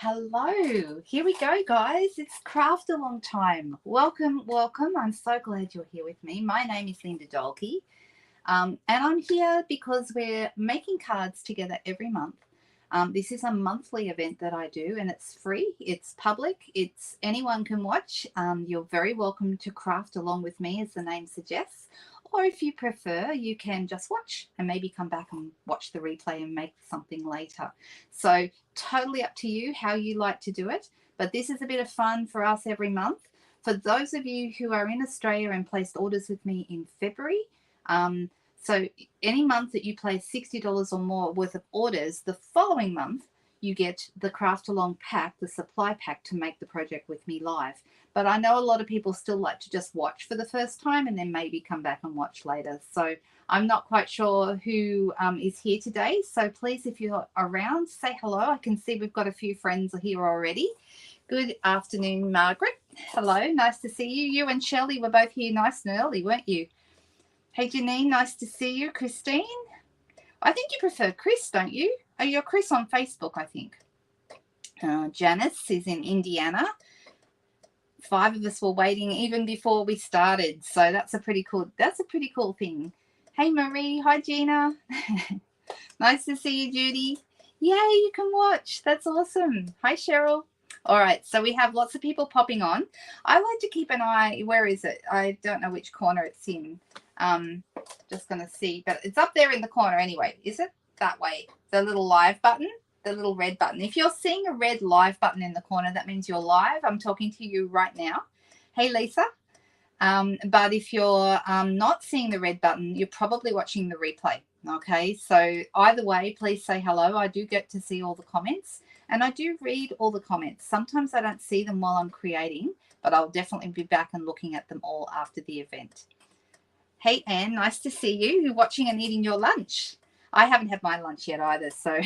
Hello, here we go, guys. It's craft along time. Welcome, welcome. I'm so glad you're here with me. My name is Linda Dolke, and I'm here because we're making cards together every month. This is a monthly event that I do, and it's free, it's public, it's anyone can watch. You're very welcome to craft along with me, as the name suggests. Or if you prefer, you can just watch and maybe come back and watch the replay and make something later. So totally up to you how you like to do it. But this is a bit of fun for us every month. For those of you who are in Australia and placed orders with me in February, so any month that you place $60 or more worth of orders, the following month you get the Craft Along pack, the supply pack, to make the project with me live. But I know a lot of people still like to just watch for the first time and then maybe come back and watch later. So I'm not quite sure who is here today. So please, if you're around, say hello. I can see we've got a few friends here already. Good afternoon, Margaret. Hello, nice to see you. You and Shelley were both here nice and early, weren't you? Hey, Janine, nice to see you. Christine, I think you prefer Chris, don't you? Oh, you're Chris on Facebook, I think. Janice is in Indiana. 5 of us were waiting even before we started, so that's a pretty cool thing. Hey, Marie. Hi, Gina. Nice to see you, Judy. Yay, you can watch. That's awesome. Hi, Cheryl. All right, so we have lots of people popping on. I like to keep an eye. Where is it? I don't know which corner it's in. Just going to see, but it's up there in the corner anyway. Is it? That way. The little live button, the little red button. If you're seeing a red live button in the corner, that means you're live. I'm talking to you right now. Hey, Lisa. But if you're not seeing the red button, you're probably watching the replay. Okay, so either way, please say hello. I do get to see all the comments, and I do read all the comments. Sometimes I don't see them while I'm creating, but I'll definitely be back and looking at them all after the event. Hey, Anne, nice to see you. You're watching and eating your lunch. I haven't had my lunch yet either, so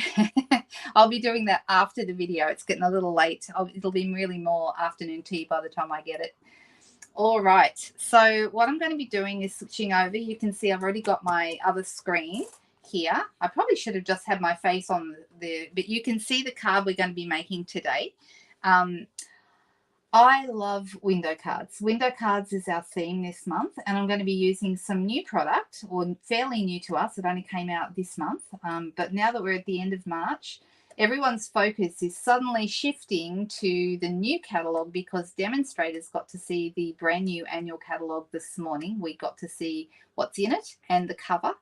I'll be doing that after the video. It's getting a little late. It'll be really more afternoon tea by the time I get it. All right, so what I'm going to be doing is switching over. You can see I've already got my other screen here. I probably should have just had my face on but you can see the card we're going to be making today. I love window cards. Window cards is our theme this month, and I'm going to be using some new product, or fairly new to us. It only came out this month, but now that we're at the end of March, everyone's focus is suddenly shifting to the new catalogue because demonstrators got to see the brand new annual catalogue this morning. We got to see what's in it and the cover.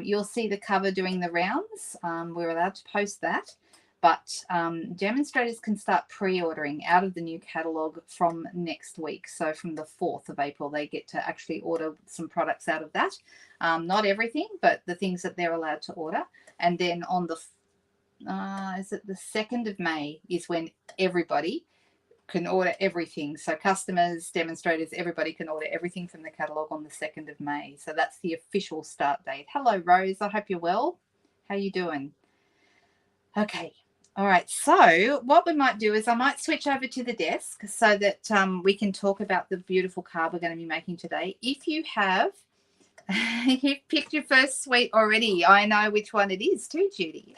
You'll see the cover doing the rounds. We're allowed to post that. But demonstrators can start pre-ordering out of the new catalogue from next week. So from the 4th of April, they get to actually order some products out of that. Not everything, but the things that they're allowed to order. And then on the, is it the 2nd of May is when everybody can order everything. So customers, demonstrators, everybody can order everything from the catalogue on the 2nd of May. So that's the official start date. Hello, Rose. I hope you're well. How you doing? Okay. All right, so what we might do is I might switch over to the desk so that we can talk about the beautiful card we're going to be making today. If you have, you've picked your first suite already. I know which one it is too, Judy.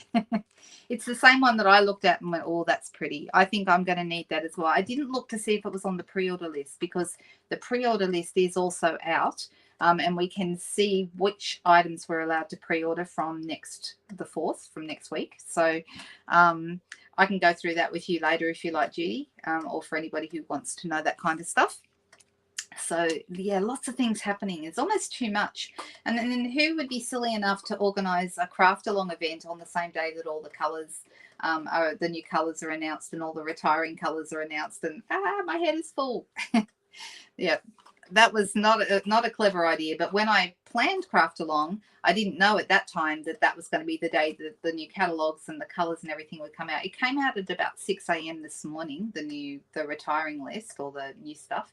It's the same one that I looked at and went, oh, that's pretty. I think I'm going to need that as well. I didn't look to see if it was on the pre-order list because the pre-order list is also out. And we can see which items we're allowed to pre-order from the 4th, from next week. So I can go through that with you later if you like, Judy, or for anybody who wants to know that kind of stuff. So, yeah, lots of things happening. It's almost too much. And then who would be silly enough to organise a craft along event on the same day that all the colours, the new colours are announced and all the retiring colours are announced and, my head is full. Yeah. That was not a clever idea, but when I planned Craft Along, I didn't know at that time that was going to be the day that the new catalogues and the colours and everything would come out. It came out at about 6 a.m. this morning, the retiring list or the new stuff,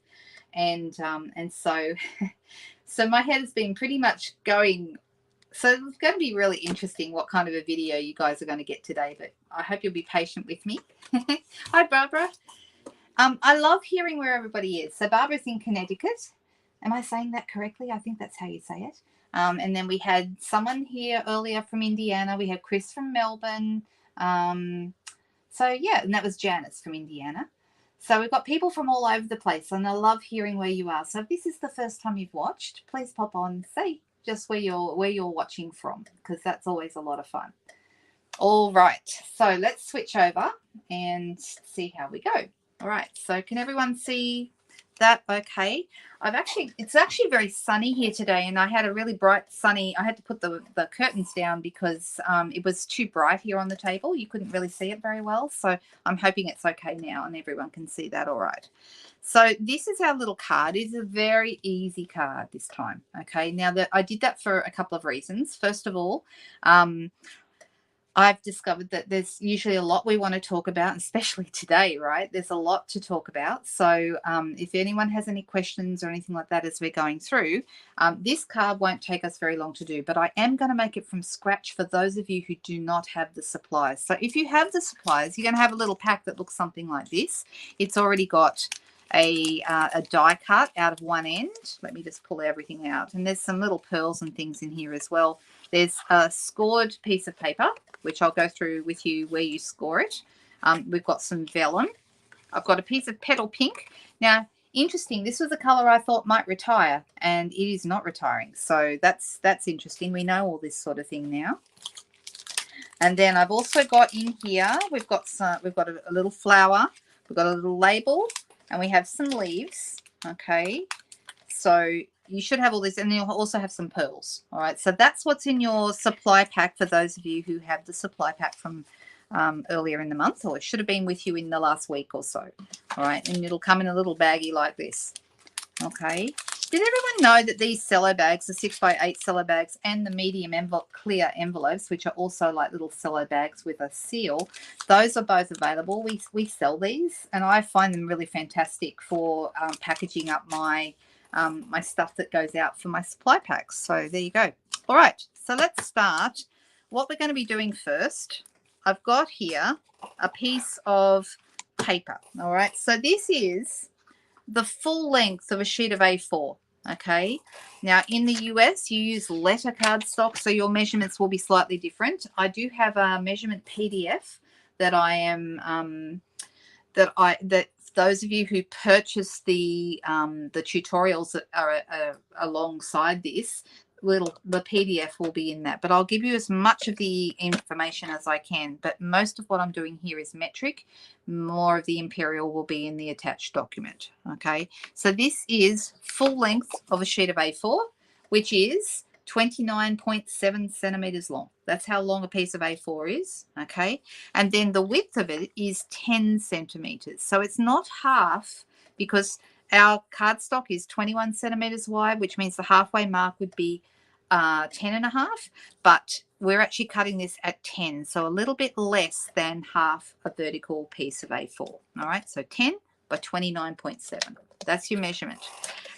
and so so my head has been pretty much going. So it's going to be really interesting what kind of a video you guys are going to get today, but I hope you'll be patient with me. Hi, Barbara. I love hearing where everybody is. So Barbara's in Connecticut. Am I saying that correctly? I think that's how you say it. And then we had someone here earlier from Indiana. We had Chris from Melbourne. So yeah, and that was Janice from Indiana. So we've got people from all over the place, and I love hearing where you are. So if this is the first time you've watched, please pop on, say just where you're watching from, because that's always a lot of fun. All right, so let's switch over and see how we go. All right, so can everyone see that okay? It's actually very sunny here today, and I had a really bright sunny, I had to put the curtains down because it was too bright here on the table. You couldn't really see it very well, so I'm hoping it's okay now and everyone can see that all right. So this is our little card. It's a very easy card this time, okay? Now, I did that for a couple of reasons. First of all, I've discovered that there's usually a lot we want to talk about, especially today, right? There's a lot to talk about. So if anyone has any questions or anything like that as we're going through, this card won't take us very long to do, but I am going to make it from scratch for those of you who do not have the supplies. So if you have the supplies, you're going to have a little pack that looks something like this. It's already got a die cut out of one end. Let me just pull everything out. And there's some little pearls and things in here as well. There's a scored piece of paper, which I'll go through with you where you score it. We've got some vellum. I've got a piece of petal pink. Now, interesting, this was a color I thought might retire, and it is not retiring. So that's interesting. We know all this sort of thing now. And then I've also got in here, we've got a little flower, we've got a little label, and we have some leaves. Okay, so you should have all this, and you'll also have some pearls. All right, so that's what's in your supply pack for those of you who have the supply pack from earlier in the month, or it should have been with you in the last week or so. All right, and it'll come in a little baggie like this. Okay, did everyone know that these cello bags, the 6x8 cello bags, and the medium clear envelopes, which are also like little cello bags with a seal, those are both available. We sell these, and I find them really fantastic for packaging up my my stuff that goes out for my supply packs. So there you go. All right, so let's start. What we're going to be doing first, I've got here a piece of paper. All right, so this is the full length of a sheet of A4. Okay, now in the US you use letter cardstock, so your measurements will be slightly different. I do have a measurement PDF that I am that those of you who purchase the tutorials that are alongside this, the PDF will be in that. But I'll give you as much of the information as I can. But most of what I'm doing here is metric. More of the imperial will be in the attached document. Okay, so this is full length of a sheet of A4, which is 29.7 centimeters long. That's how long a piece of A4 is. Okay, and then the width of it is 10 centimeters. So it's not half, because our cardstock is 21 centimeters wide, which means the halfway mark would be 10.5, but we're actually cutting this at 10, so a little bit less than half a vertical piece of A4. All right, so 10 by 29.7. That's your measurement.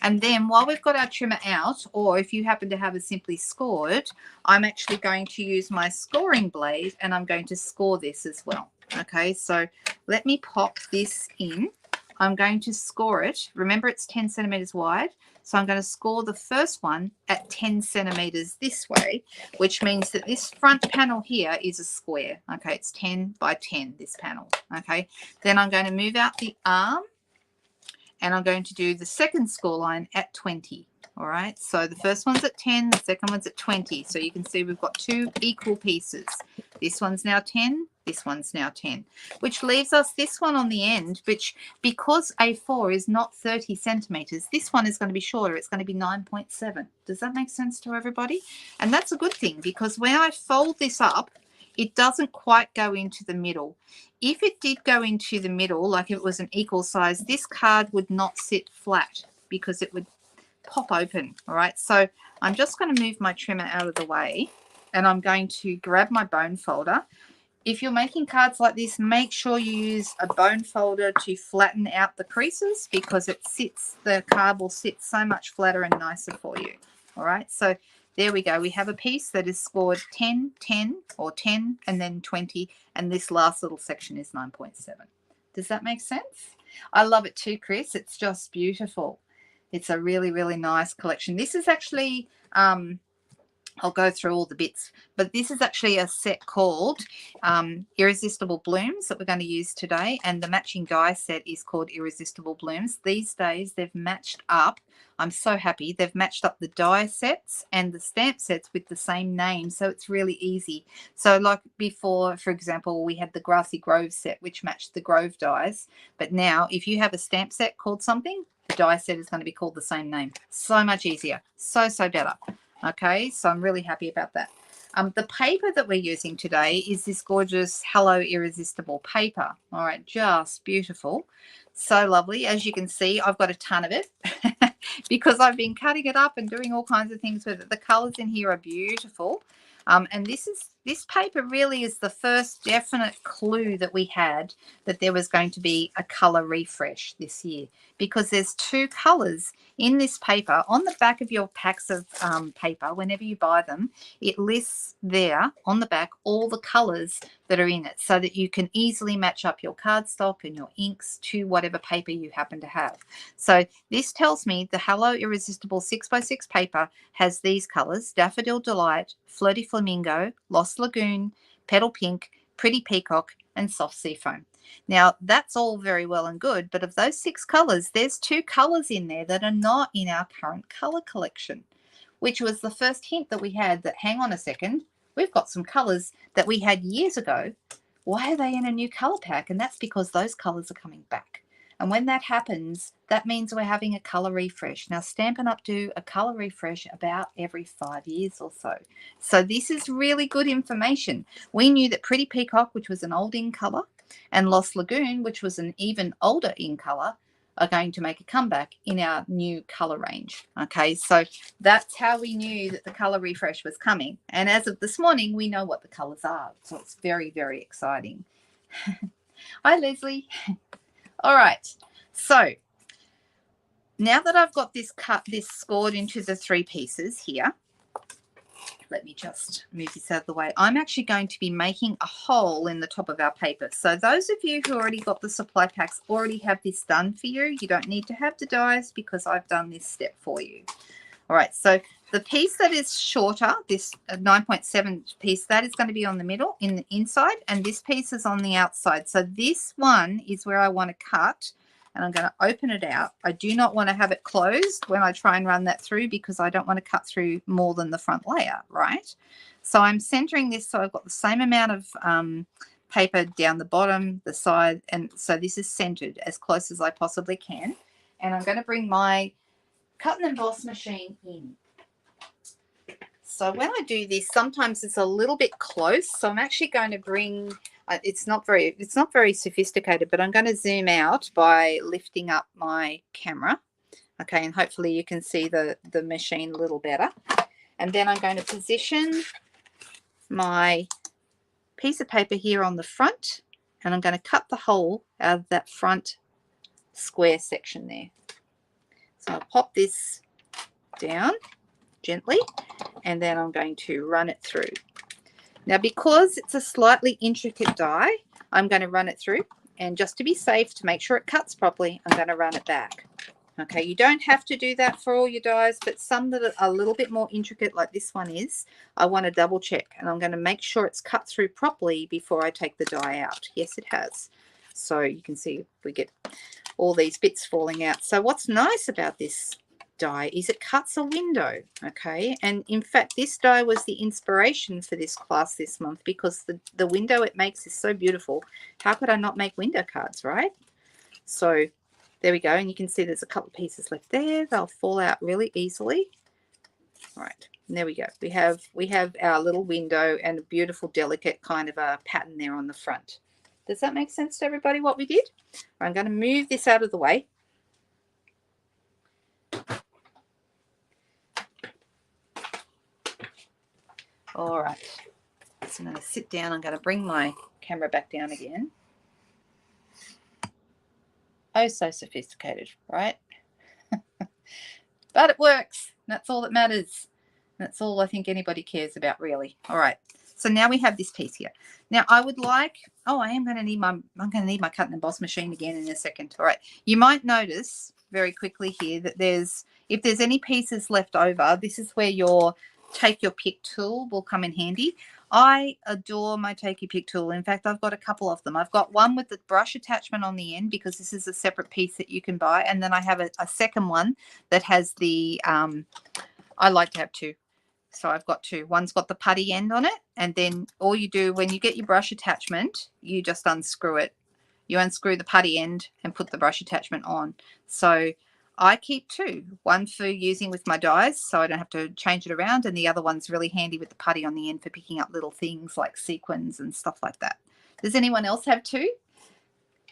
And then while we've got our trimmer out, or if you happen to have it simply scored, I'm actually going to use my scoring blade, and I'm going to score this as well. Okay, so let me pop this in. I'm going to score it. Remember, it's 10 centimeters wide. So I'm going to score the first one at 10 centimeters this way, which means that this front panel here is a square. Okay, it's 10 by 10, this panel. Okay, then I'm going to move out the arm, and I'm going to do the second score line at 20. All right, so the first one's at 10, the second one's at 20. So you can see we've got two equal pieces. This one's now 10, this one's now 10, which leaves us this one on the end, which, because A4 is not 30 centimeters, this one is going to be shorter. It's going to be 9.7. Does that make sense to everybody? And that's a good thing, because when I fold this up, it doesn't quite go into the middle. If it did go into the middle, like if it was an equal size, this card would not sit flat because it would pop open. All right, so I'm just going to move my trimmer out of the way, and I'm going to grab my bone folder. If you're making cards like this, make sure you use a bone folder to flatten out the creases, because the card will sit so much flatter and nicer for you. All right, so there we go. We have a piece that is scored 10, 10, or 10, and then 20, and this last little section is 9.7. Does that make sense? I love it too, Chris. It's just beautiful. It's a really, really nice collection. This is actually I'll go through all the bits, but this is actually a set called Irresistible Blooms that we're going to use today, and the matching die set is called Irresistible Blooms. These days they've matched up. I'm so happy. They've matched up the die sets and the stamp sets with the same name, so it's really easy. So like before, for example, we had the Grassy Grove set, which matched the Grove dies, but now if you have a stamp set called something, the die set is going to be called the same name. So much easier. So better. Okay, so I'm really happy about that. The paper that we're using today is this gorgeous Hello Irresistible paper. All right, just beautiful. So lovely. As you can see, I've got a ton of it because I've been cutting it up and doing all kinds of things with it. The colors in here are beautiful. And this paper really is the first definite clue that we had that there was going to be a color refresh this year, because there's two colors in this paper. On the back of your packs of paper, whenever you buy them, it lists there on the back all the colors that are in it, so that you can easily match up your cardstock and your inks to whatever paper you happen to have. So this tells me the Hello Irresistible 6x6 paper has these colors: Daffodil Delight, Flirty Flamingo, Lost Lagoon, Petal Pink, Pretty Peacock, and Soft Seafoam. Now, that's all very well and good, but of those 6 colors, there's 2 colors in there that are not in our current color collection, which was the first hint that we had that, hang on a second, we've got some colors that we had years ago. Why are they in a new color pack? And that's because those colors are coming back. And when that happens, that means we're having a color refresh. Now, Stampin' Up do a color refresh about every 5 years or so. So this is really good information. We knew that Pretty Peacock, which was an old in color, and Lost Lagoon, which was an even older in color, are going to make a comeback in our new color range. Okay, so that's how we knew that the color refresh was coming. And as of this morning, we know what the colors are. So it's very, very exciting. Hi, Leslie. All right, so now that I've got this scored into the 3 pieces here, let me just move this out of the way. I'm actually going to be making a hole in the top of our paper. So those of you who already got the supply packs already have this done for you. You don't need to have the dies because I've done this step for you. All right, so the piece that is shorter, this 9.7 piece, that is going to be on the middle, in the inside, and this piece is on the outside. So this one is where I want to cut, and I'm going to open it out. I do not want to have it closed when I try and run that through, because I don't want to cut through more than the front layer, right? So I'm centering this so I've got the same amount of paper down the bottom, the side, and so this is centered as close as I possibly can. And I'm going to bring my cut and emboss machine in. So when I do this, sometimes it's a little bit close. So I'm actually going to bring, it's not very sophisticated, but I'm going to zoom out by lifting up my camera. Okay, and hopefully you can see the machine a little better. And then I'm going to position my piece of paper here on the front, and I'm going to cut the hole out of that front square section there. So I'll pop this down gently, and then I'm going to run it through. Now, because it's a slightly intricate die, I'm going to run it through, and just to be safe, to make sure it cuts properly, I'm going to run it back. Okay, you don't have to do that for all your dies, but some that are a little bit more intricate, like this one is, I want to double check, and I'm going to make sure it's cut through properly before I take the die out. Yes, it has. So you can see we get all these bits falling out. So what's nice about this die is it cuts a window, okay? And in fact, this die was the inspiration for this class this month, because the window it makes is so beautiful. How could I not make window cards, right? So there we go, and you can see there's a couple of pieces left there. They'll fall out really easily. All right, and there we go. We have our little window and a beautiful, delicate kind of a pattern there on the front. Does that make sense to everybody what we did? I'm going to move this out of the way. All right, so I'm going to sit down. I'm going to bring my camera back down again. Oh, so sophisticated, right? But it works. That's all that matters. That's all I think anybody cares about, really. All right. So now we have this piece here. Now I would like, I'm going to need my cut and emboss machine again in a second. All right. You might notice very quickly here that if there's any pieces left over, this is where your take your pick tool will come in handy. I adore my take your pick tool. In fact, I've got a couple of them. I've got one with the brush attachment on the end because this is a separate piece that you can buy. And then I have a second one that has the, I like to have two. So I've got two. One's got the putty end on it. And then all you do when you get your brush attachment, you just unscrew it. You unscrew the putty end and put the brush attachment on. So I keep two. One for using with my dies so I don't have to change it around. And the other one's really handy with the putty on the end for picking up little things like sequins and stuff like that. Does anyone else have two?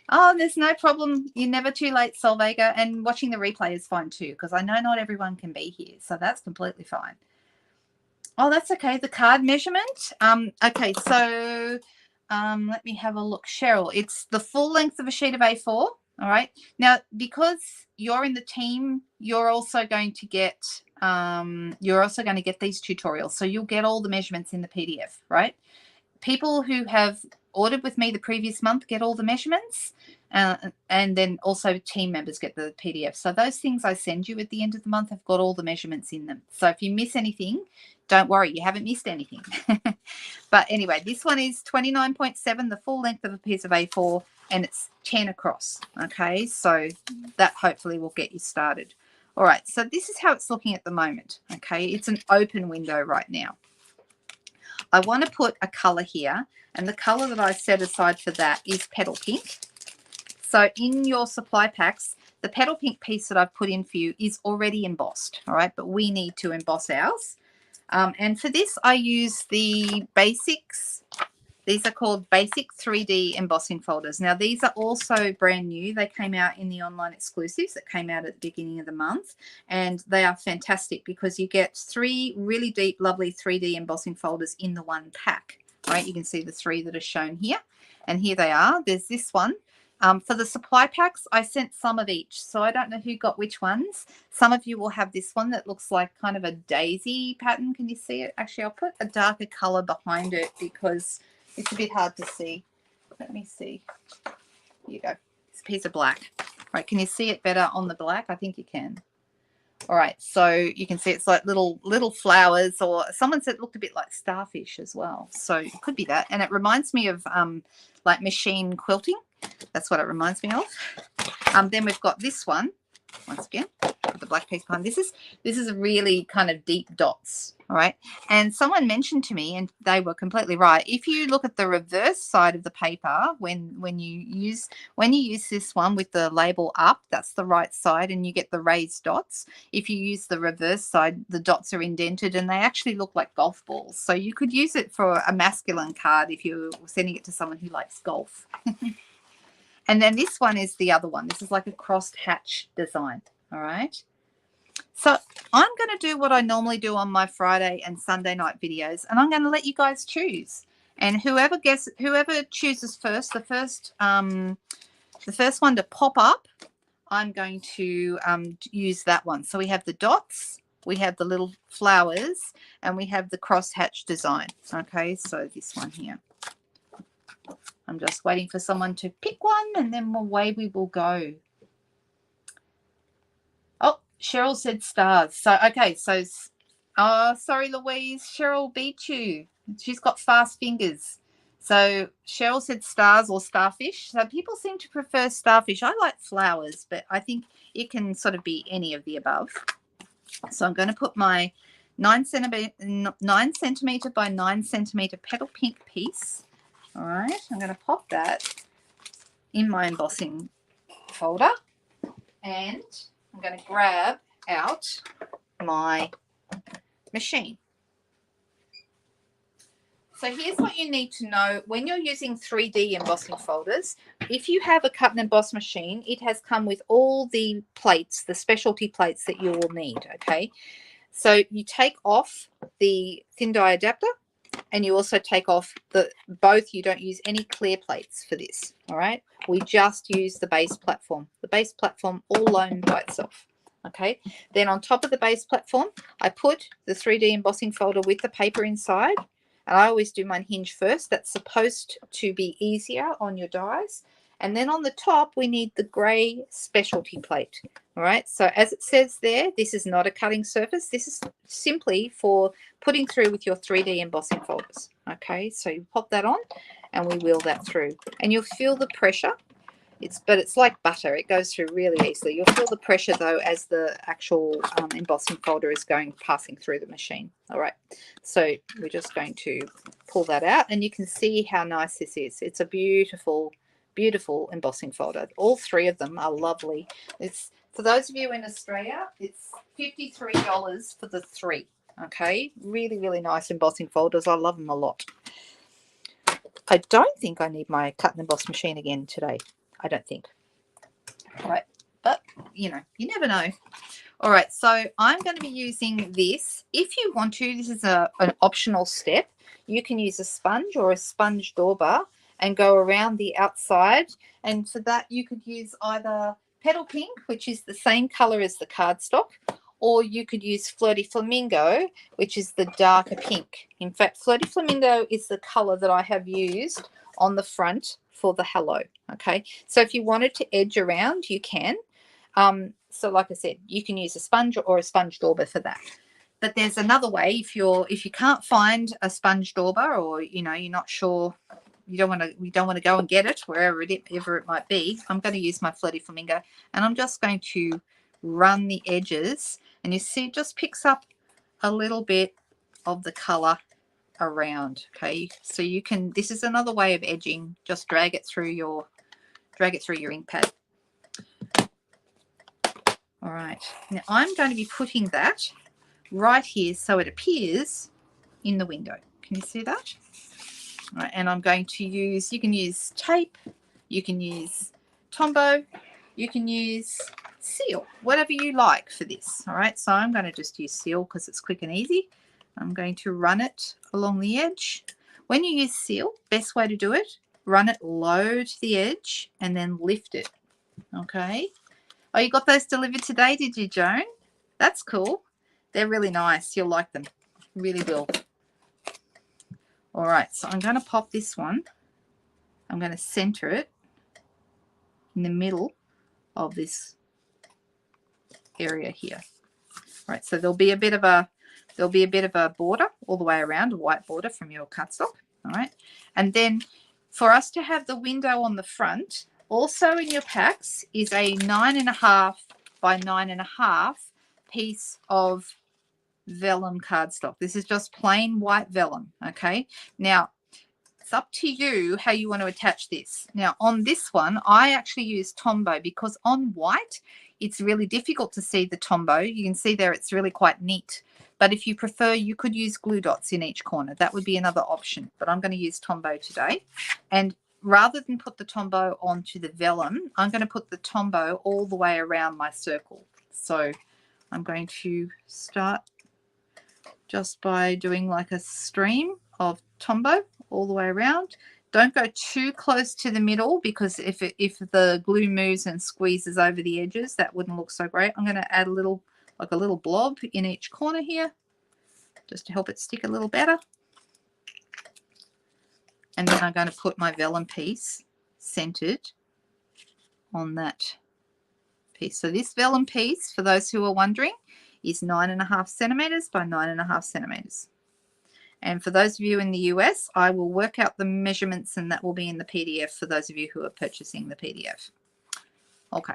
Oh, there's no problem. You're never too late, Solvega. And watching the replay is fine too, because I know not everyone can be here. So that's completely fine. Oh, that's okay. The card measurement. Okay, so let me have a look. Cheryl, it's the full length of a sheet of A4. All right. Now, because you're in the team, you're also going to get these tutorials. So you'll get all the measurements in the PDF, right? People who have ordered with me the previous month get all the measurements, and then also team members get the PDF. So those things I send you at the end of the month have got all the measurements in them. So if you miss anything, don't worry, you haven't missed anything. But anyway, this one is 29.7, the full length of a piece of A4, and it's 10 across. Okay, so that hopefully will get you started. All right, so this is how it's looking at the moment. Okay, it's an open window right now. I want to put a color here, and the color that I set aside for that is Petal Pink. So in your supply packs, the Petal Pink piece that I've put in for you is already embossed, all right, but we need to emboss ours. And for this, I use the Basics. These are called Basic 3D embossing folders. Now, these are also brand new. They came out in the online exclusives that came out at the beginning of the month. And they are fantastic because you get 3 really deep, lovely 3D embossing folders in the one pack. Right? You can see the 3 that are shown here. And here they are. There's this one. For the supply packs, I sent some of each. So I don't know who got which ones. Some of you will have this one that looks like kind of a daisy pattern. Can you see it? Actually, I'll put a darker color behind it because it's a bit hard to see. Let me see. Here you go. It's a piece of black. Right, can you see it better on the black? I think you can. All right, so you can see it's like little flowers, or someone said it looked a bit like starfish as well. So it could be that. And it reminds me of like machine quilting. That's what it reminds me of. Then we've got this one. Once again, put the black piece behind. This is a really kind of deep dots, all right? And someone mentioned to me, and they were completely right, if you look at the reverse side of the paper, when you use this one with the label up, that's the right side, and you get the raised dots. If you use the reverse side, the dots are indented, and they actually look like golf balls. So you could use it for a masculine card if you're sending it to someone who likes golf. And then this one is the other one. This is like a crossed hatch design, all right? So I'm going to do what I normally do on my Friday and Sunday night videos, and I'm going to let you guys choose. And whoever chooses first, the first one to pop up, I'm going to use that one. So we have the dots, we have the little flowers, and we have the cross hatch design. Okay, so this one here. I'm just waiting for someone to pick one, and then away we will go. Oh, Cheryl said stars. So, okay, so, oh, sorry, Louise. Cheryl beat you. She's got fast fingers. So Cheryl said stars or starfish. So people seem to prefer starfish. I like flowers, but I think it can sort of be any of the above. So I'm going to put my 9 centimeter by 9 centimeter Petal Pink piece. All right, I'm going to pop that in my embossing folder, and I'm going to grab out my machine. So here's what you need to know when you're using 3D embossing folders. If you have a cut and emboss machine, it has come with all the plates, the specialty plates that you will need, okay? So you take off the thin die adapter, and you also take off both. You don't use any clear plates for this, all right? We just use the base platform. The base platform all alone by itself, okay? Then on top of the base platform, I put the 3D embossing folder with the paper inside, and I always do mine hinge first. That's supposed to be easier on your dies. And then on the top, we need the grey specialty plate. All right, so as it says there, this is not a cutting surface. This is simply for putting through with your 3D embossing folders. Okay, so you pop that on and we wheel that through. And you'll feel the pressure. But it's like butter. It goes through really easily. You'll feel the pressure, though, as the actual embossing folder is passing through the machine. All right, so we're just going to pull that out, and you can see how nice this is. It's a beautiful, beautiful embossing folder. All three of them are lovely. It's, for those of you in Australia, it's $53 for the three. Okay, really, really nice embossing folders. I love them a lot. I don't think I need my cut and emboss machine again today. I don't think. All right, but you know, you never know. All right, so I'm going to be using this. If you want to, this is an optional step. You can use a sponge or a sponge dauber and go around the outside. And for that, you could use either Petal Pink, which is the same color as the cardstock, or you could use Flirty Flamingo, which is the darker pink. In fact, Flirty Flamingo is the color that I have used on the front for the hello. Okay, so if you wanted to edge around, you can. So like I said, you can use a sponge or a sponge dauber for that. But there's another way. If you can't find a sponge dauber, or you know, you're not sure, you don't want to go and get it wherever it might be, I'm going to use my Flirty Flamingo, and I'm just going to run the edges, and you see it just picks up a little bit of the color around. Okay, so you can, this is another way of edging. Just drag it through your ink pad. All right, now I'm going to be putting that right here so it appears in the window. Can you see that? All right, and I'm going to use, you can use tape, you can use Tombow, you can use seal, whatever you like for this. All right, so I'm going to just use seal because it's quick and easy. I'm going to run it along the edge. When you use seal, best way to do it, run it low to the edge and then lift it. Okay. Oh, you got those delivered today, did you, Joan? That's cool. They're really nice. You'll like them. Really will. All right, so I'm going to pop this one. I'm going to center it in the middle of this area here. All right, so there'll be a bit of a border all the way around, a white border from your cardstock. All right, and then for us to have the window on the front, also in your packs is a 9.5 by 9.5 piece of vellum cardstock. This is just plain white vellum. Okay, now it's up to you how you want to attach this. Now on this one, I actually use Tombow because on white, it's really difficult to see the Tombow. You can see there it's really quite neat. But if you prefer, you could use glue dots in each corner. That would be another option. But I'm going to use Tombow today. And rather than put the Tombow onto the vellum, I'm going to put the Tombow all the way around my circle. So I'm going to start just by doing like a stream of Tombow all the way around. Don't go too close to the middle because if the glue moves and squeezes over the edges, that wouldn't look so great. I'm going to add a little blob in each corner here just to help it stick a little better. And then I'm going to put my vellum piece centered on that piece. So this vellum piece, for those who are wondering, is 9.5 centimeters by 9.5 centimeters. And for those of you in the US, I will work out the measurements and that will be in the PDF for those of you who are purchasing the PDF. Okay.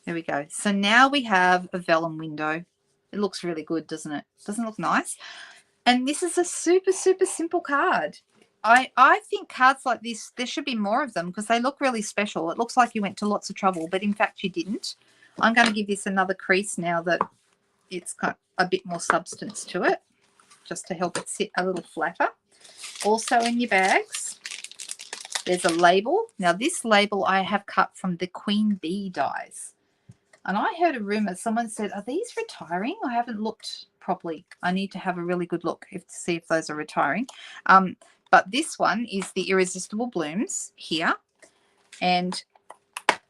There we go. So now we have a vellum window. It looks really good, doesn't it? Doesn't it look nice? And this is a super, super simple card. I think cards like this, there should be more of them because they look really special. It looks like you went to lots of trouble, but in fact you didn't. I'm going to give this another crease now that it's got a bit more substance to it, just to help it sit a little flatter. Also in your bags, there's a label. Now this label I have cut from the Queen Bee dies. And I heard a rumor, someone said, are these retiring? I haven't looked properly. I need to have a really good look to see if those are retiring. But this one is the Irresistible Blooms here. And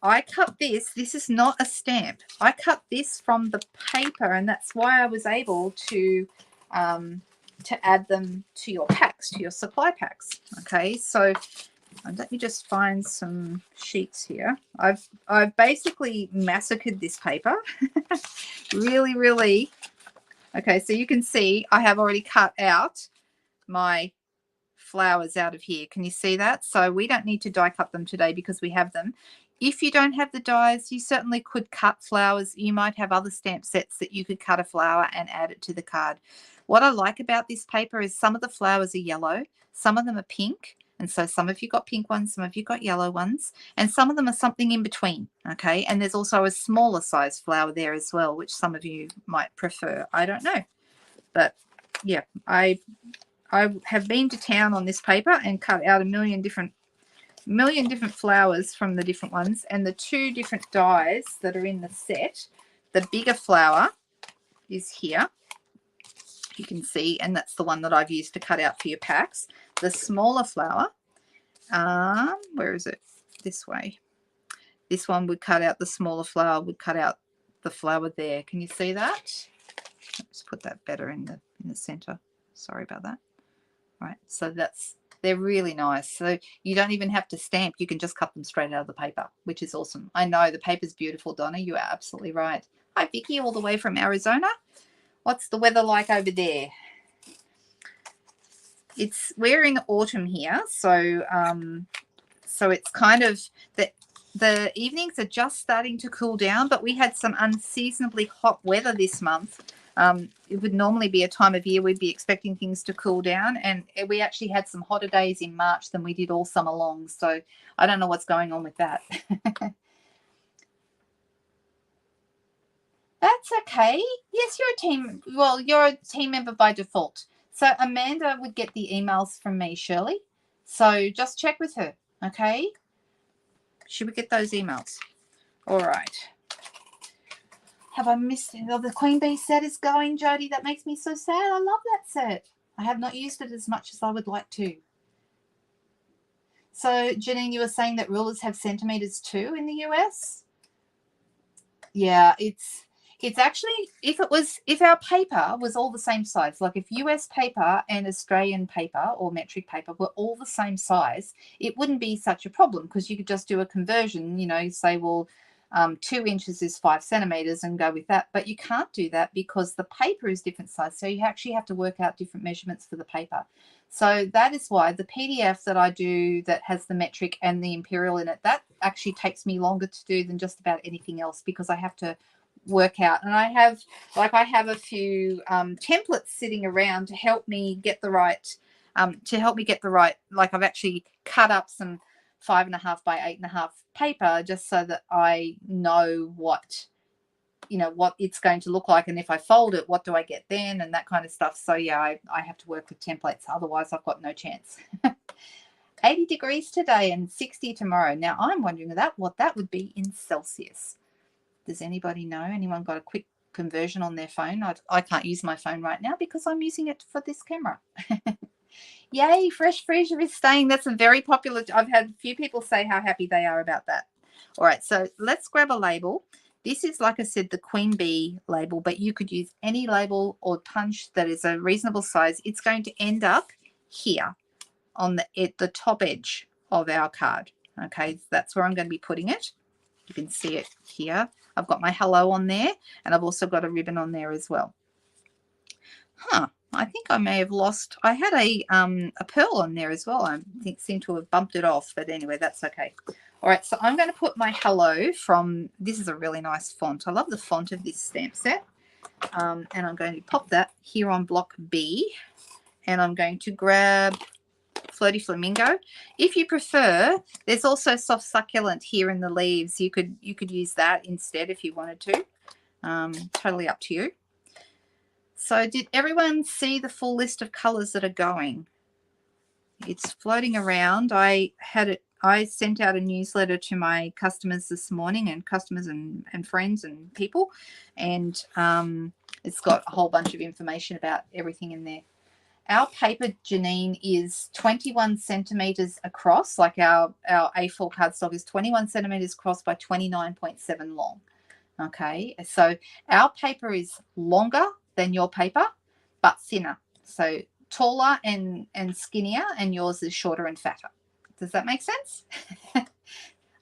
I cut this. This is not a stamp. I cut this from the paper, and that's why I was able to add them to your packs, to your supply packs. Okay, so And let me just find some sheets here. I've basically massacred this paper. Really. Okay, so you can see I have already cut out my flowers out of here. Can you see that? So we don't need to die cut them today because we have them. If you don't have the dies, you certainly could cut flowers. You might have other stamp sets that you could cut a flower and add it to the card. What I like about this paper is some of the flowers are yellow, some of them are pink, and so some of you got pink ones, some of you got yellow ones, and some of them are something in between, okay? And there's also a smaller size flower there as well, which some of you might prefer. I don't know. But yeah, I have been to town on this paper and cut out a million different flowers from the different ones, and the two different dies that are in the set. The bigger flower is here, you can see, and that's the one that I've used to cut out for your packs. The smaller flower, where is it? This way. This one would cut out the smaller flower, would cut out the flower there. Can you see that? Let's put that better in the center. Sorry about that. Right, so they're really nice. So you don't even have to stamp. You can just cut them straight out of the paper, which is awesome. I know the paper's beautiful, Donna. You are absolutely right. Hi, Vicky, all the way from Arizona. What's the weather like over there? We're in autumn here, so so it's kind of the evenings are just starting to cool down, but we had some unseasonably hot weather this month. It would normally be a time of year we'd be expecting things to cool down, and we actually had some hotter days in March than we did all summer long. So I don't know what's going on with that. That's okay. Yes, you're a team member by default. So Amanda would get the emails from me, Shirley. So just check with her, okay? She would get those emails. All right. Have I missed it? Oh, the Queen Bee set is going, Jody. That makes me so sad. I love that set. I have not used it as much as I would like to. So, Janine, you were saying that rulers have centimeters too in the US? Yeah, it's actually, if our paper was all the same size, like if US paper and Australian paper or metric paper were all the same size, it wouldn't be such a problem, because you could just do a conversion, you know, say, well, 2 inches is 5 centimeters and go with that. But you can't do that because the paper is different size. So you actually have to work out different measurements for the paper. So that is why the PDF that I do that has the metric and the imperial in it, that actually takes me longer to do than just about anything else, because I have to work out. And I have a few templates sitting around to help me get the right, like I've actually cut up some 5.5 by 8.5 paper just so that I know what it's going to look like, and if I fold it, what do I get then, and that kind of stuff. So yeah, I have to work with templates, otherwise I've got no chance. 80 degrees today and 60 tomorrow. Now I'm wondering what that would be in Celsius. Does anybody know? Anyone got a quick conversion on their phone? I can't use my phone right now because I'm using it for this camera. Yay, Fresh Freesia is staying. That's a very popular. I've had a few people say how happy they are about that. All right, so let's grab a label. This is, like I said, the Queen Bee label, but you could use any label or punch that is a reasonable size. It's going to end up here on the top edge of our card. Okay, that's where I'm going to be putting it. You can see it here. I've got my hello on there, and I've also got a ribbon on there as well. I think I may have lost. I had a pearl on there as well. I seem to have bumped it off, but anyway, that's okay. All right, so I'm going to put my hello from, this is a really nice font. I love the font of this stamp set. And I'm going to pop that here on block B, and I'm going to grab Floaty Flamingo. If you prefer, there's also Soft Succulent here in the leaves. You could use that instead if you wanted to. Totally up to you. So did everyone see the full list of colors that are going? It's floating around. I sent out a newsletter to my customers this morning, and customers and friends and people, and it's got a whole bunch of information about everything in there. Our paper, Janine, is 21 centimeters across. Like our A4 cardstock is 21 centimeters across by 29.7 long. Okay, so our paper is longer than your paper, but thinner. So taller and skinnier, and yours is shorter and fatter. Does that make sense?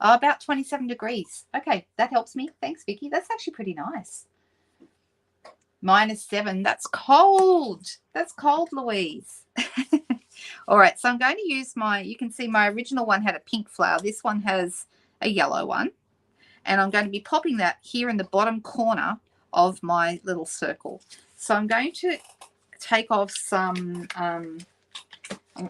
Oh, about 27 degrees. Okay, that helps me. Thanks, Vicky. That's actually pretty nice. -7. That's cold. That's cold, Louise. All right, so I'm going to use you can see my original one had a pink flower. This one has a yellow one. And I'm going to be popping that here in the bottom corner of my little circle. So I'm going to take off some,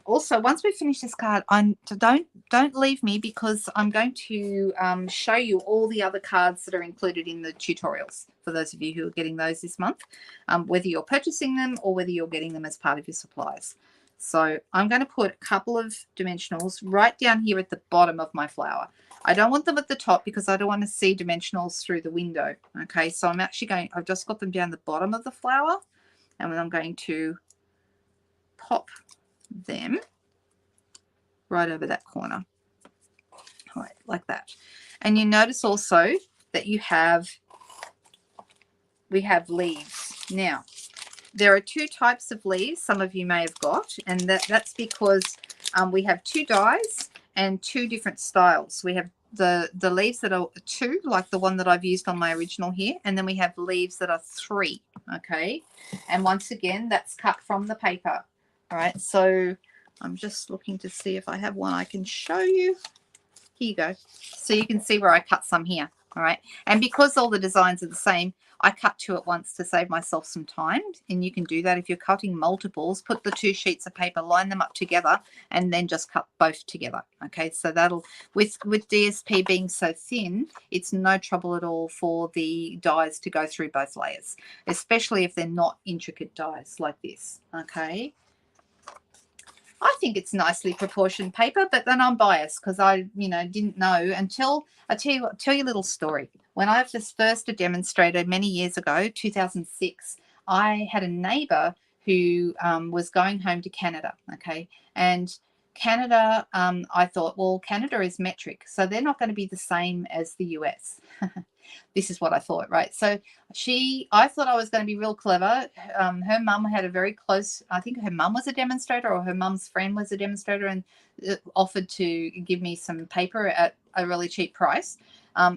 also once we finish this card, don't leave me, because I'm going to show you all the other cards that are included in the tutorials for those of you who are getting those this month, whether you're purchasing them or whether you're getting them as part of your supplies. So I'm going to put a couple of dimensionals right down here at the bottom of my flower. I don't want them at the top because I don't want to see dimensionals through the window. Okay, so I've just got them down the bottom of the flower, and then I'm going to pop them right over that corner. All right, like that. And you notice also that we have leaves. Now, there are two types of leaves some of you may have got, and that's because we have 2 dies and 2 different styles. We have the leaves that are 2, like the one that I've used on my original here, and then we have leaves that are 3. Okay, and once again, that's cut from the paper. All right, so I'm just looking to see if I have one I can show you. Here you go. So you can see where I cut some here. All right, and because all the designs are the same, I cut 2 at once to save myself some time, and you can do that if you're cutting multiples. Put the 2 sheets of paper, line them up together, and then just cut both together. Okay, so that'll, with DSP being so thin, it's no trouble at all for the dies to go through both layers, especially if they're not intricate dies like this. Okay, I think it's nicely proportioned paper, but then I'm biased because I, didn't know until I tell you a little story. When I was first a demonstrator many years ago, 2006, I had a neighbor who was going home to Canada. Okay, and Canada, I thought, well, Canada is metric, so they're not going to be the same as the US. This is what I thought, right? So I thought I was going to be real clever. Her mum had a very close, I think her mum was a demonstrator, or her mum's friend was a demonstrator, and offered to give me some paper at a really cheap price.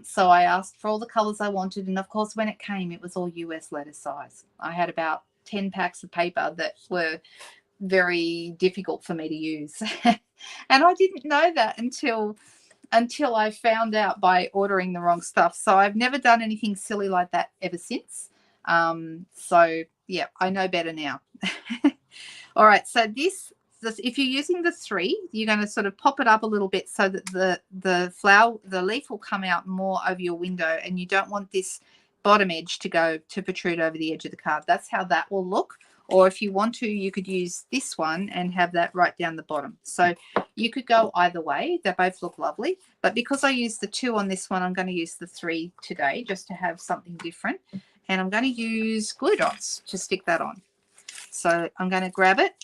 So I asked for all the colors I wanted. And of course, when it came, it was all US letter size. I had about 10 packs of paper that were very difficult for me to use. And I didn't know that until I found out by ordering the wrong stuff. So I've never done anything silly like that ever since. So yeah, I know better now. All right, so this, if you're using the 3, you're going to sort of pop it up a little bit so that the leaf will come out more over your window, and you don't want this bottom edge to protrude over the edge of the card. That's how that will look. Or if you want to, you could use this one and have that right down the bottom. So you could go either way. They both look lovely. But because I used the 2 on this one, I'm going to use the 3 today just to have something different. And I'm going to use glue dots to stick that on. So I'm going to grab it.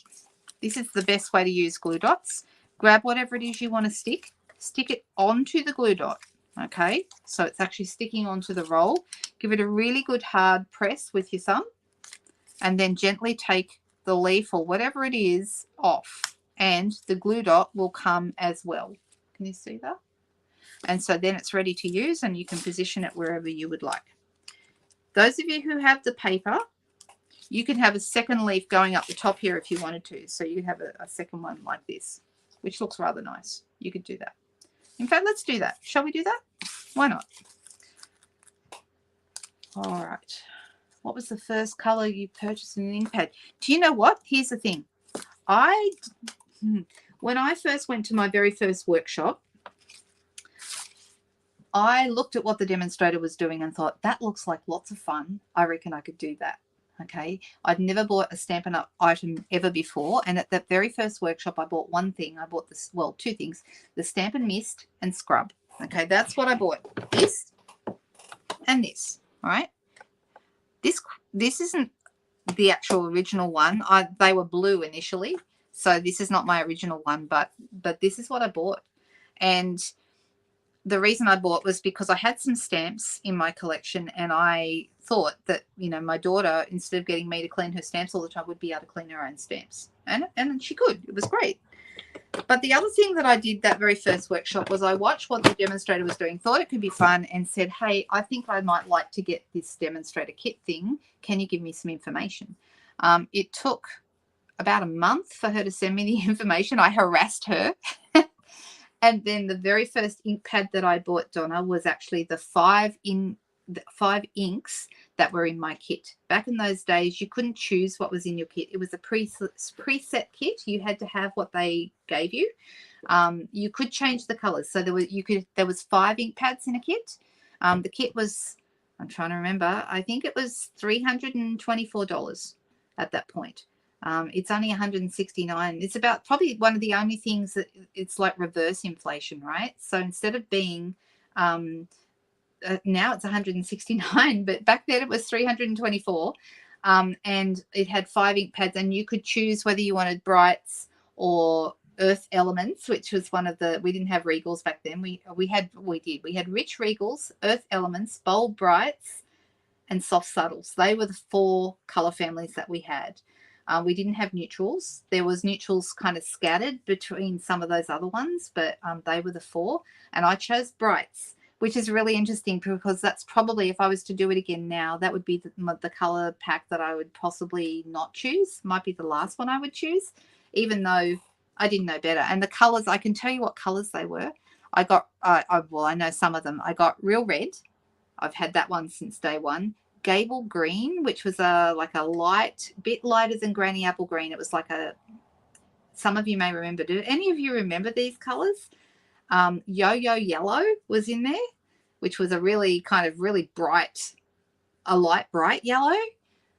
This is the best way to use glue dots. Grab whatever it is you want to stick it onto the glue dot. Okay, so it's actually sticking onto the roll. Give it a really good hard press with your thumb, and then gently take the leaf or whatever it is off, and the glue dot will come as well. Can you see that? And so then it's ready to use, and you can position it wherever you would like. Those of you who have the paper, you can have a second leaf going up the top here if you wanted to. So you have a second one like this, which looks rather nice. You could do that. In fact, let's do that. Shall we do that? Why not? All right. What was the first color you purchased in an ink pad? Do you know what? Here's the thing. When I first went to my very first workshop, I looked at what the demonstrator was doing and thought, that looks like lots of fun. I reckon I could do that. Okay. I'd never bought a Stampin' Up item ever before. And at that very first workshop, I bought one thing. I bought this, well, 2 things, the Stampin' Mist and Scrub. Okay. That's what I bought. This and this. All right. This isn't the actual original one. They were blue initially. So this is not my original one, but this is what I bought. And the reason I bought was because I had some stamps in my collection, and I thought that, my daughter, instead of getting me to clean her stamps all the time, would be able to clean her own stamps. And she could. It was great. But the other thing that I did that very first workshop was I watched what the demonstrator was doing, thought it could be fun, and said, hey, I think I might like to get this demonstrator kit thing. Can you give me some information? It took about a month for her to send me the information. I harassed her. And then the very first ink pad that I bought, Donna, was actually the 5 inks that were in my kit. Back in those days, you couldn't choose what was in your kit. It was a preset kit. You had to have what they gave you. You could change the colors. So there was 5 ink pads in a kit. The kit was, I'm trying to remember, I think it was $324 at that point. It's only $169. It's about probably one of the only things that it's like reverse inflation, right? So instead of being now it's $169, but back then it was $324, and it had 5 ink pads, and you could choose whether you wanted brights or earth elements, which was one of the, we didn't have regals back then. We had rich regals, earth elements, bold brights, and soft subtles. They were the 4 color families that we had. We didn't have neutrals. There was neutrals kind of scattered between some of those other ones, but they were the 4. And I chose brights, which is really interesting because that's probably, if I was to do it again now, that would be the color pack that I would possibly not choose. Might be the last one I would choose, even though I didn't know better. And the colors, I can tell you what colors they were. I got, well, I know some of them. I got real red. I've had that one since day one. Gable green, which was like a bit lighter than Granny Apple green. It was like some of you may remember. Do any of you remember these colors? Yo-yo yellow was in there, which was a really kind of really bright, a light bright yellow.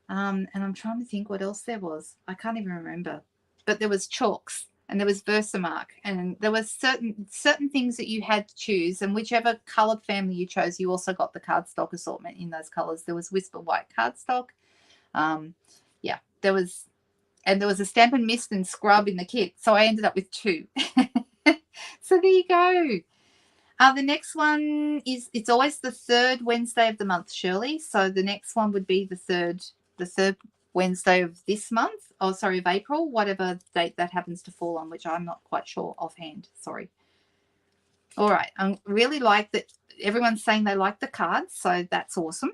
And I'm trying to think what else there was. I can't even remember. But there was chalks, and there was Versamark, and there was certain things that you had to choose, and whichever colored family you chose, you also got the cardstock assortment in those colors. There was Whisper White cardstock. Yeah, there was a Stampin' Mist and Scrub in the kit, so I ended up with 2. So there you go. The next one is, it's always the 3rd Wednesday of the month, Shirley. So the next one would be the third Wednesday of this month. Oh, sorry, of April, whatever date that happens to fall on, which I'm not quite sure offhand. Sorry. All right. I really like that everyone's saying they like the cards, so that's awesome.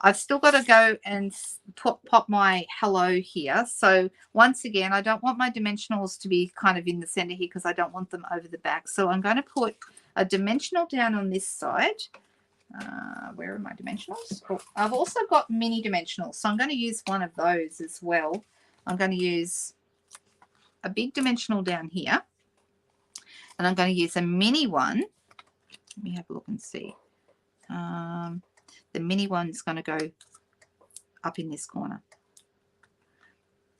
I've still got to go and pop my hello here. So once again, I don't want my dimensionals to be kind of in the center here because I don't want them over the back. So I'm going to put a dimensional down on this side. Where are my dimensionals? Oh, I've also got mini dimensionals, so I'm going to use one of those as well. I'm going to use a big dimensional down here, and I'm going to use a mini one. Let me have a look and see. The mini one's going to go up in this corner,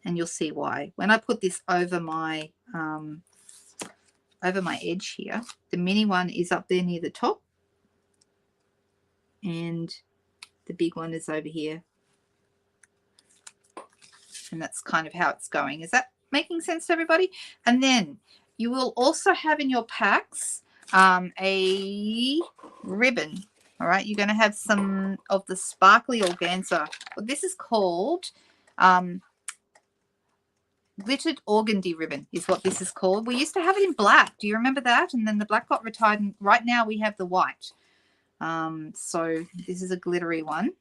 and you'll see why. When I put this over my edge here, the mini one is up there near the top, and the big one is over here, and that's kind of how it's going. Is that making sense to everybody? And then you will also have in your packs a ribbon. All right, you're going to have some of the sparkly organza. Well, this is called glittered organdy ribbon is what this is called. We used to have it in black. Do you remember that? And then the black got retired, and right now we have the white. So this is a glittery one,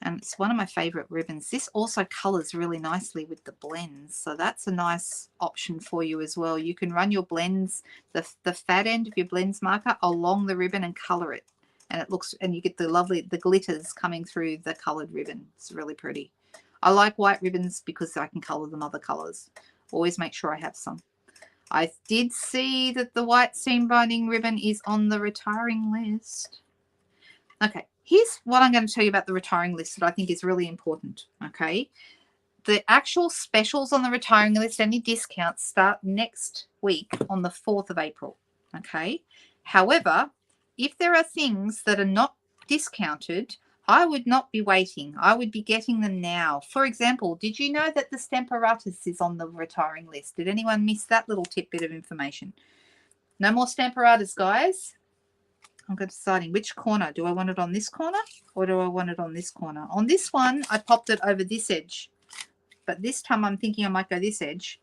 and it's one of my favorite ribbons. This also colors really nicely with the blends, so that's a nice option for you as well. You can run your blends, the fat end of your blends marker along the ribbon and color it, and it looks, and you get the glitters coming through the colored ribbon. It's really pretty. I like white ribbons because I can color them other colors. Always make sure I have some. I did see that the white seam binding ribbon is on the retiring list. Okay, here's what I'm going to tell you about the retiring list that I think is really important, okay? The actual specials on the retiring list, any discounts, start next week on the 4th of April, okay? However, if there are things that are not discounted, I would not be waiting. I would be getting them now. For example, did you know that the Stamparatus is on the retiring list? Did anyone miss that little tidbit of information? No more Stamparatus, guys. I'm deciding which corner. Do I want it on this corner or do I want it on this corner? On this one, I popped it over this edge. But this time I'm thinking I might go this edge.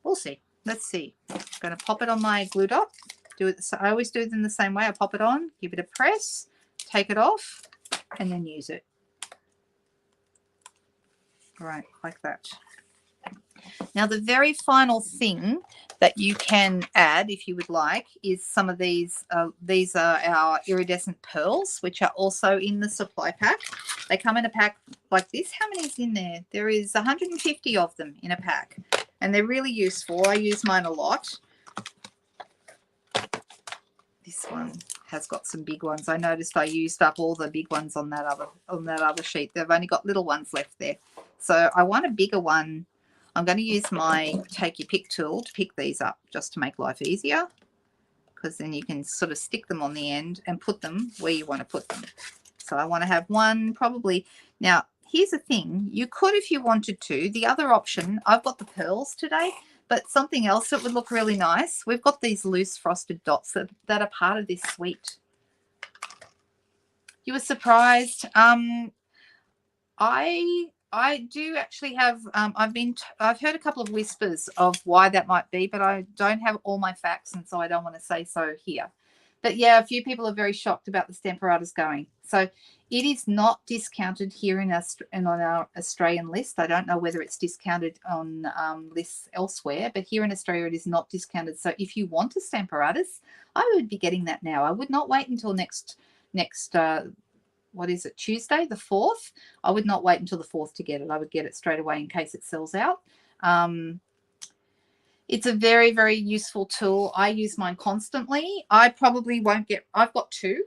We'll see. Let's see. I'm going to pop it on my glue dot. Do it. I always do them the same way. I pop it on, give it a press, take it off, and then use it. Right, like that. Now, the very final thing that you can add, if you would like, is some of these. These are our iridescent pearls, which are also in the supply pack. They come in a pack like this. How many is in there? There is 150 of them in a pack, and they're really useful. I use mine a lot. This one has got some big ones. I noticed I used up all the big ones on that other sheet. They've only got little ones left there, so I want a bigger one. I'm going to use my take your pick tool to pick these up just to make life easier, because then you can sort of stick them on the end and put them where you want to put them. So I want to have one probably. Now, here's the thing. You could, if you wanted to, the other option, I've got the pearls today, but something else that would look really nice. We've got these loose frosted dots that are part of this suite. You were surprised. I do actually have, I've heard a couple of whispers of why that might be, but I don't have all my facts, and so I don't want to say so here. But yeah, a few people are very shocked about the Stamparatas going. So it is not discounted here on our Australian list. I don't know whether it's discounted on lists elsewhere, but here in Australia it is not discounted. So if you want a Stamparatas, I would be getting that now. I would not wait until next what is it, Tuesday, the 4th? I would not wait until the 4th to get it. I would get it straight away in case it sells out. It's a very, very useful tool. I use mine constantly. I probably won't get, I've got two.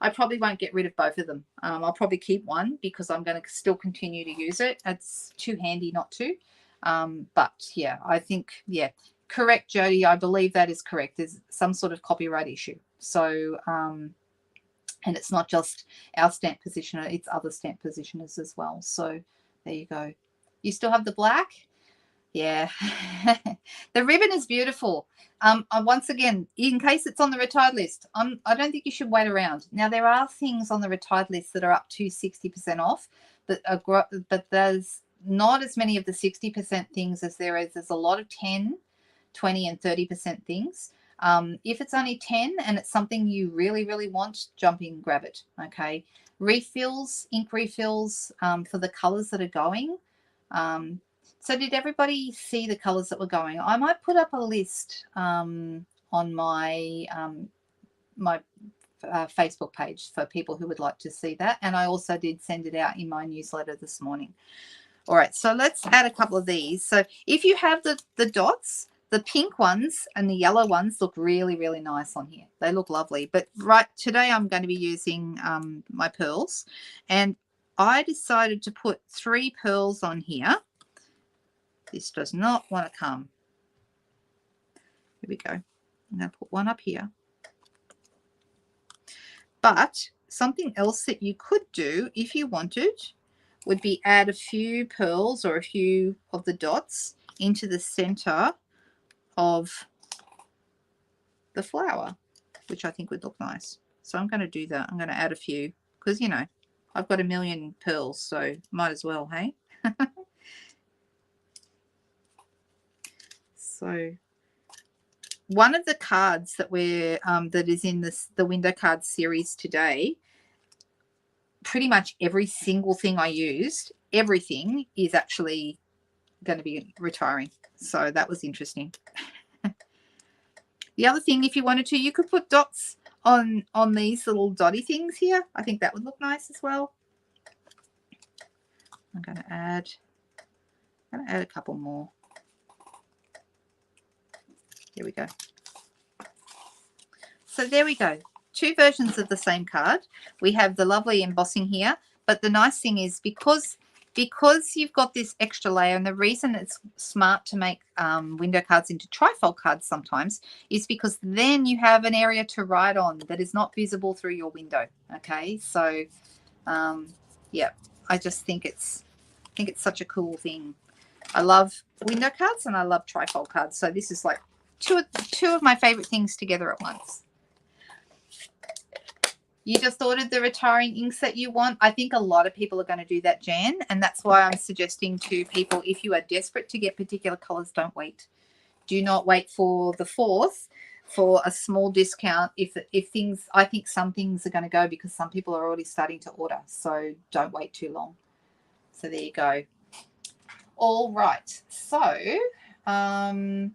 I probably won't get rid of both of them. I'll probably keep one because I'm going to still continue to use it. It's too handy not to. But yeah, I think, yeah, correct, Jody. I believe that is correct. There's some sort of copyright issue. So, and it's not just our stamp positioner, it's other stamp positioners as well. So there you go. You still have the black? Yeah. The ribbon is beautiful. Once again, in case it's on the retired list, I don't think you should wait around. Now, there are things on the retired list that are up to 60% off, but there's not as many of the 60% things as there is. There's a lot of 10, 20, and 30% things. If it's only 10 and it's something you really, really want, jump in, grab it, okay? Refills, ink refills for the colors that are going. So did everybody see the colors that were going? I might put up a list on my Facebook page for people who would like to see that. And I also did send it out in my newsletter this morning. All right, so let's add a couple of these. So if you have the dots, the pink ones and the yellow ones look really, really nice on here. They look lovely. But right today I'm going to be using my pearls. And I decided to put 3 pearls on here. This does not want to come. Here we go. I'm going to put one up here. But something else that you could do if you wanted would be add a few pearls or a few of the dots into the center of the flower, which I think would look nice. So I'm going to do that. I'm going to add a few because, you know, I've got a million pearls, so might as well, hey? So one of the cards that we're that is in the window card series today, pretty much every single thing I used, everything is actually going to be retiring. So that was interesting. The other thing, if you wanted to, you could put dots on these little dotty things here. I think that would look nice as well. I'm going to add a couple more. Here we go. So there we go. 2 versions of the same card. We have the lovely embossing here, but the nice thing is because you've got this extra layer, and the reason it's smart to make window cards into trifold cards sometimes is because then you have an area to write on that is not visible through your window. Okay, so yeah, I just think it's such a cool thing. I love window cards and I love trifold cards, so this is like two of my favorite things together at once. You just ordered the retiring inks that you want. I think a lot of people are going to do that, Jan, and that's why I'm suggesting to people, if you are desperate to get particular colors, don't wait. do not wait for the 4th for a small discount if things, I think some things are going to go because some people are already starting to order. So don't wait too long. So there you go. All right. So I'm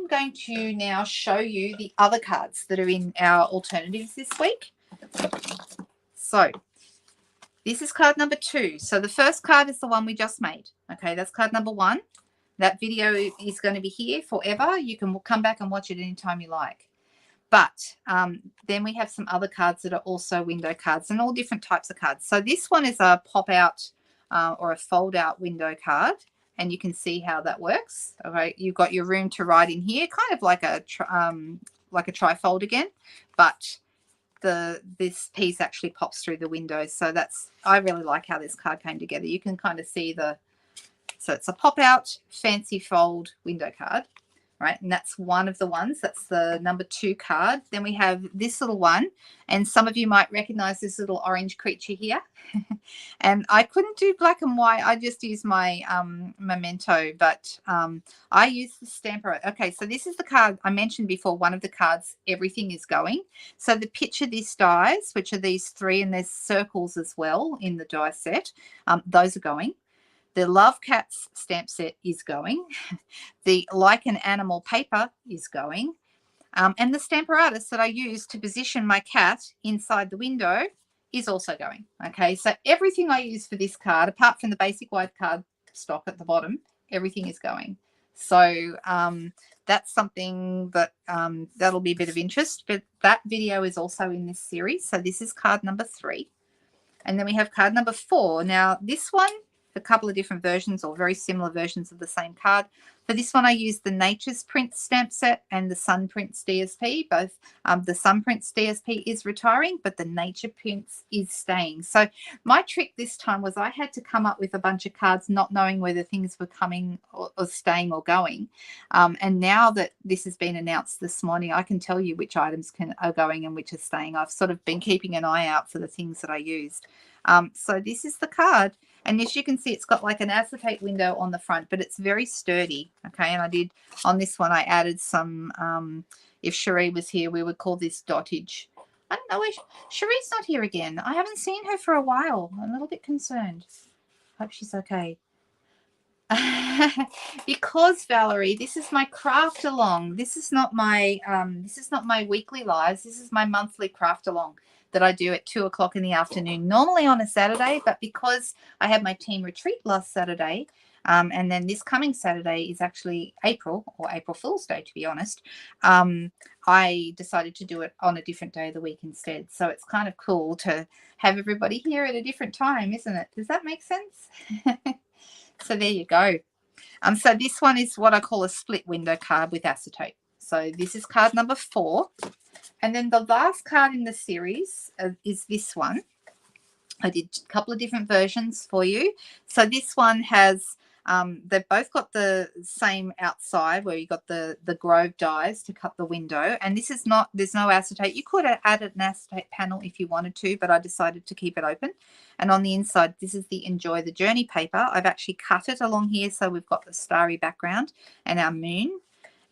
going to now show you the other cards that are in our alternatives this week. So this is card number 2. So the first card is the one we just made. Okay, that's card number 1. That video is going to be here forever. You can come back and watch it anytime you like. But then we have some other cards that are also window cards and all different types of cards. So this one is a pop-out or a fold-out window card. And you can see how that works. All right, you've got your room to write in here, kind of like a trifold again, but this piece actually pops through the window. So I really like how this card came together. You can kind of see so it's a pop-out fancy fold window card, right? And that's one of the ones. That's the number 2 card. Then we have this little one, and some of you might recognize this little orange creature here. And I couldn't do black and white. I just used my memento, but I used the stamper. Okay, so this is the card I mentioned before. One of the cards, everything is going. So the picture this dies, which are these 3, and there's circles as well in the die set. Those are going. The Love Cats stamp set is going. The Like an Animal paper is going. And the stamper artist that I use to position my cat inside the window is also going. Okay, so everything I use for this card, apart from the basic white card stock at the bottom, everything is going. So that's something that that'll be a bit of interest. But that video is also in this series. So this is card number 3. And then we have card number 4. Now this one, a couple of different versions or very similar versions of the same card. For this one, I used the Nature's Prints stamp set and the Sun Prints DSP. Both the Sun Prints DSP is retiring, but the Nature Prints is staying. So my trick this time was I had to come up with a bunch of cards not knowing whether things were coming or staying or going. And now that this has been announced this morning, I can tell you which items are going and which are staying. I've sort of been keeping an eye out for the things that I used. So this is the card. And as you can see, it's got like an acetate window on the front, but it's very sturdy. Okay, and I did on this one, I added some, if Cherie was here, we would call this dottage. I don't know, Cherie's not here again. I haven't seen her for a while. I'm a little bit concerned. Hope she's okay. Because Valerie, this is my craft along. This is not my weekly lives. This is my monthly craft along that I do at 2 o'clock in the afternoon, normally on a Saturday, but because I had my team retreat last Saturday, and then this coming Saturday is actually April Fool's Day, to be honest, I decided to do it on a different day of the week instead. So it's kind of cool to have everybody here at a different time, isn't it? Does that make sense? So there you go. So this one is what I call a split window card with acetate. So this is card number 4. And then the last card in the series is this one. I did a couple of different versions for you. So this one has, they've both got the same outside where you got the Grove dies to cut the window. And this is not, there's no acetate. You could have added an acetate panel if you wanted to, but I decided to keep it open. And on the inside, this is the Enjoy the Journey paper. I've actually cut it along here. So we've got the starry background and our moon.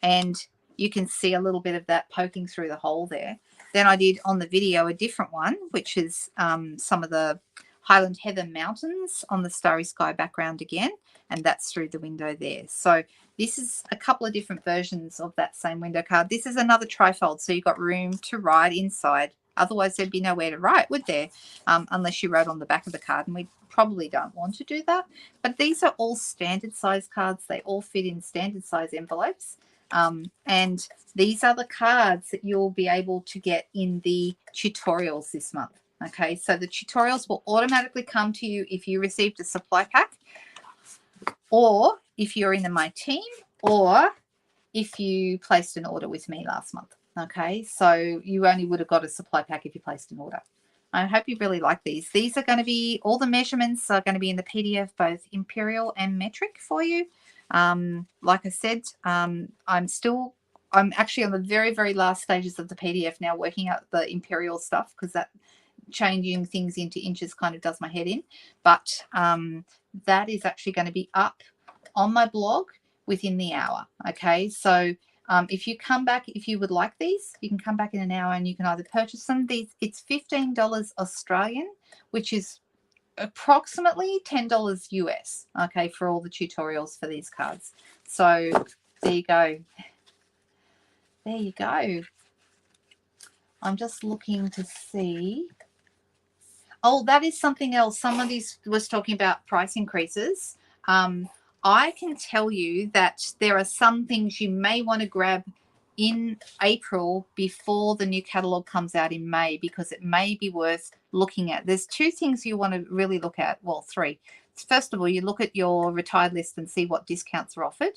And you can see a little bit of that poking through the hole there. Then I did on the video a different one, which is some of the Highland Heather Mountains on the starry sky background again, and that's through the window there. So this is a couple of different versions of that same window card. This is another trifold, so you've got room to write inside. Otherwise, there'd be nowhere to write, would there? Unless you wrote on the back of the card, and we probably don't want to do that. But these are all standard size cards. They all fit in standard size envelopes. And these are the cards that you'll be able to get in the tutorials this month. Okay, so the tutorials will automatically come to you if you received a supply pack, or if you're in my team, or if you placed an order with me last month. Okay, so you only would have got a supply pack if you placed an order. I hope you really like these. These are going to be, all the measurements are going to be in the PDF, both imperial and metric for you. Like I said, I'm actually on the very, very last stages of the PDF now, working out the imperial stuff, because that changing things into inches kind of does my head in. But that is actually going to be up on my blog within the hour. Okay, so if you come back, if you would like these, you can come back in an hour and you can either purchase them. It's $15 Australian, which is approximately $10 US, okay, for all the tutorials for these cards. So there you go. There you go. I'm just looking to see. Oh, that is something else. Somebody was talking about price increases. I can tell you that there are some things you may want to grab in April before the new catalog comes out in May, because it may be worth looking at. There's two things you want to really look at. Well, three. First of all, you look at your retired list and see what discounts are offered.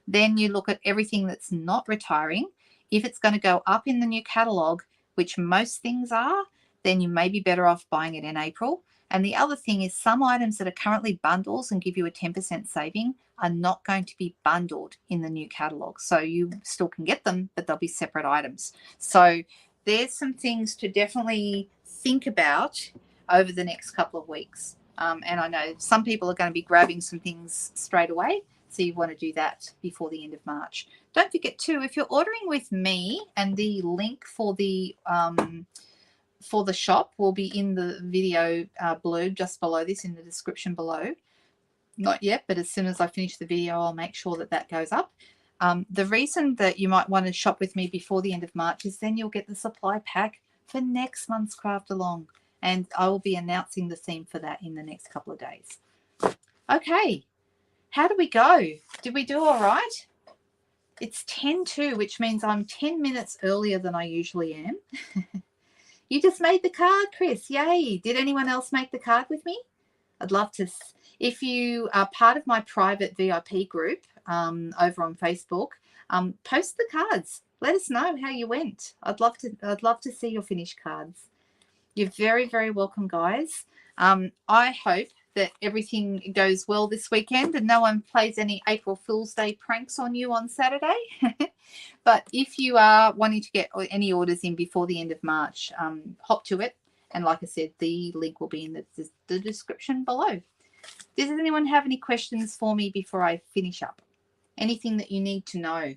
Then you look at everything that's not retiring. If it's going to go up in the new catalog, which most things are, then you may be better off buying it in April. And the other thing is, some items that are currently bundles and give you a 10% saving are not going to be bundled in the new catalog. So you still can get them, but they'll be separate items. So there's some things to definitely think about over the next couple of weeks. And I know some people are going to be grabbing some things straight away. So you want to do that before the end of March. Don't forget too, if you're ordering with me, and the link for the shop will be in the video below, just below this, in the description below. Not yet, but as soon as I finish the video, I'll make sure that that goes up. The reason that you might want to shop with me before the end of March is then you'll get the supply pack for next month's Craft Along. And I will be announcing the theme for that in the next couple of days. Okay, how do we go? Did we do all right? It's 10:02, which means I'm 10 minutes earlier than I usually am. You just made the card, Chris. Yay. Did anyone else make the card with me? I'd love to. If you are part of my private VIP group over on Facebook, post the cards. Let us know how you went. I'd love to see your finished cards. You're very, very welcome, guys. I hope that everything goes well this weekend and no one plays any April Fool's Day pranks on you on Saturday. But if you are wanting to get any orders in before the end of March, hop to it. And like I said, the link will be in the description below. Does anyone have any questions for me before I finish up? Anything that you need to know?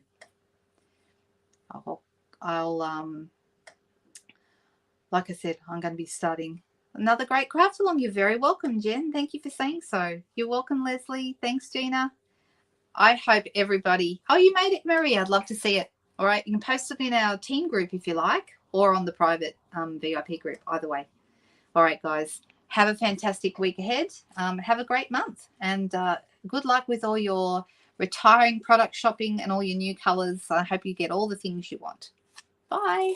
Like I said, I'm going to be starting another great craft along. You're very welcome, Jen. Thank you for saying so. You're welcome, Leslie. Thanks, Gina. I hope everybody... Oh, you made it, Marie. I'd love to see it. All right, you can post it in our team group if you like, or on the private VIP group, either way. All right, guys, have a fantastic week ahead. Have a great month, and good luck with all your retiring product shopping and all your new colors. I hope you get all the things you want. Bye.